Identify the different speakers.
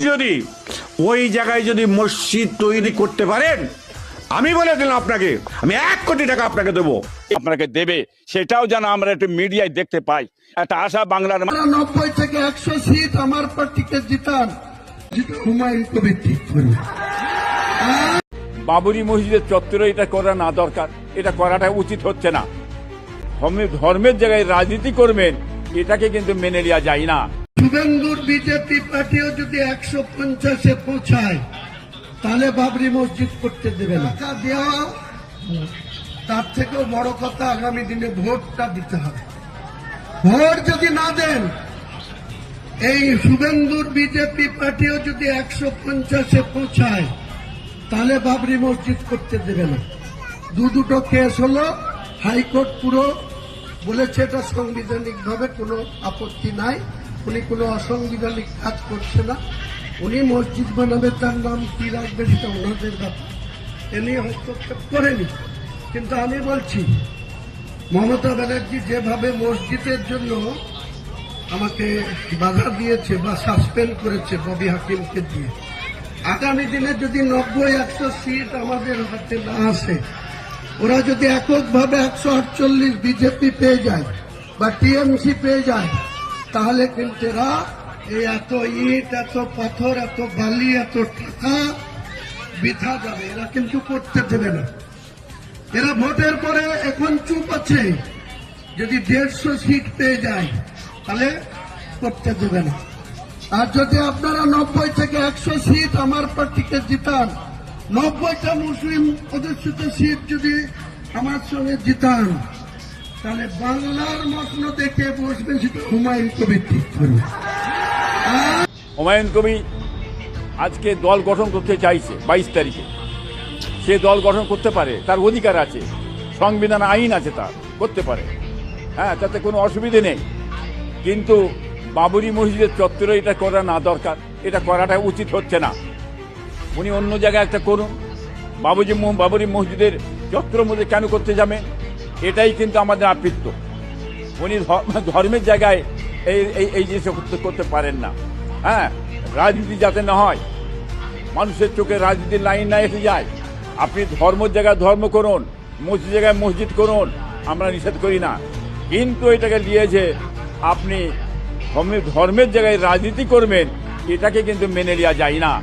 Speaker 1: যদি ওই জায়গায় যদি মসজিদ তৈরি করতে পারেন, আমি বলে দিলাম আপনাকে, আমি 1 কোটি টাকা আপনাকে দেবো।
Speaker 2: আপনাকে দেবে, সেটাও যেন আমরা একটু মিডিয়ায় দেখতে পাই। একটা আশা বাংলার
Speaker 3: 90 থেকে 100 সিট আমার পার্টিকে জিতান, হুমায়ুন কবির ঠিক করবে।
Speaker 2: বাবরি মসজিদের চত্বরে এটা করা না দরকার, এটা করাটা উচিত হচ্ছে না। ধর্মের জায়গায় রাজনীতি করবেন, এটাকে কিন্তু মেনে নেওয়া যায় না।
Speaker 3: শুভেন্দুর বিজেপি পার্টিও যদি 150-এ পৌঁছায়, তাহলে বাবরি মসজিদ করতে দেবে না। টাকা দেওয়া, তার থেকেও বড় কথা আগামী দিনে ভোটটা দিতে হবে। ভোট যদি না দেন, এই শুভেন্দুর বিজেপি পার্টিও যদি 150-এ পৌঁছায়, তাহলে বাবরি মসজিদ করতে দেবে না। দুটো কেস হলো, হাইকোর্ট পুরো বলেছে এটা সাংবিধানিক ভাবে কোনো আপত্তি নাই, উনি কোনো অসাংবিধানিক কাজ করছে না। উনি মসজিদ বানাবে, তার নাম কি রাখবে সেটা ওনাদের ব্যাপার, এ নিয়ে হস্তক্ষেপ করেনি। কিন্তু আমি বলছি, মমতা ব্যানার্জি যেভাবে মসজিদের জন্য আমাকে বাধা দিয়েছে বা সাসপেন্ড করেছে ববি হাকিমকে দিয়ে, আগামী দিনে যদি 90-100 সিট আমাদের হাতে না আসে, ওরা যদি এককভাবে 148 বিজেপি পেয়ে যায় বা টিএমসি পেয়ে যায়, তাহলে কিন্তু এরা এই এত ইট, এত পাথর, এত বালি, এত টাকা বৃথা যাবে, এরা কিন্তু করতে দেবে না। এরা ভোটের পরে এখন চুপ আছে, যদি 150 সিট পেয়ে যায় তাহলে করতে দেবে না। আর যদি আপনারা 90 থেকে 100 সিট আমার পার্টিকে জিতান, 90টা মুসলিম অধ্যুষিত সিট যদি আমার সঙ্গে জিতান, তাহলে বাংলার মগ্ন দেখে বসবে সেটা হুমায়ুন কবির ঠিক করবে।
Speaker 2: হুমায়ুন কবির আজকে দল গঠন করতে চাইছে 22 তারিখে। সে দল গঠন করতে পারে, তার অধিকার আছে, সংবিধান আইন আছে, তার করতে পারে, হ্যাঁ, তাতে কোনো অসুবিধে নেই। কিন্তু বাবরি মসজিদের চত্বরে এটা করা না দরকার, এটা করাটা উচিত হচ্ছে না। উনি অন্য জায়গায় একটা করুন। বাবরি মসজিদের চত্বরের মধ্যে কেন করতে যাবেন? এটাই কিন্তু আমাদের আপৃত্য। উনি ধর্মের জায়গায় এই জিনিস করতে পারেন না। হ্যাঁ, রাজনীতি যাতে না হয়, মানুষের চোখে রাজনীতির লাইন না এসে যায়। আপনি ধর্মের জায়গায় ধর্ম করুন, মসজিদ জায়গায় মসজিদ করুন, আমরা নিষেধ করি না। কিন্তু এটাকে নিয়ে যে আপনি ধর্মের জায়গায় রাজনীতি করবেন, এটাকে কিন্তু মেনে নেওয়া যায় না।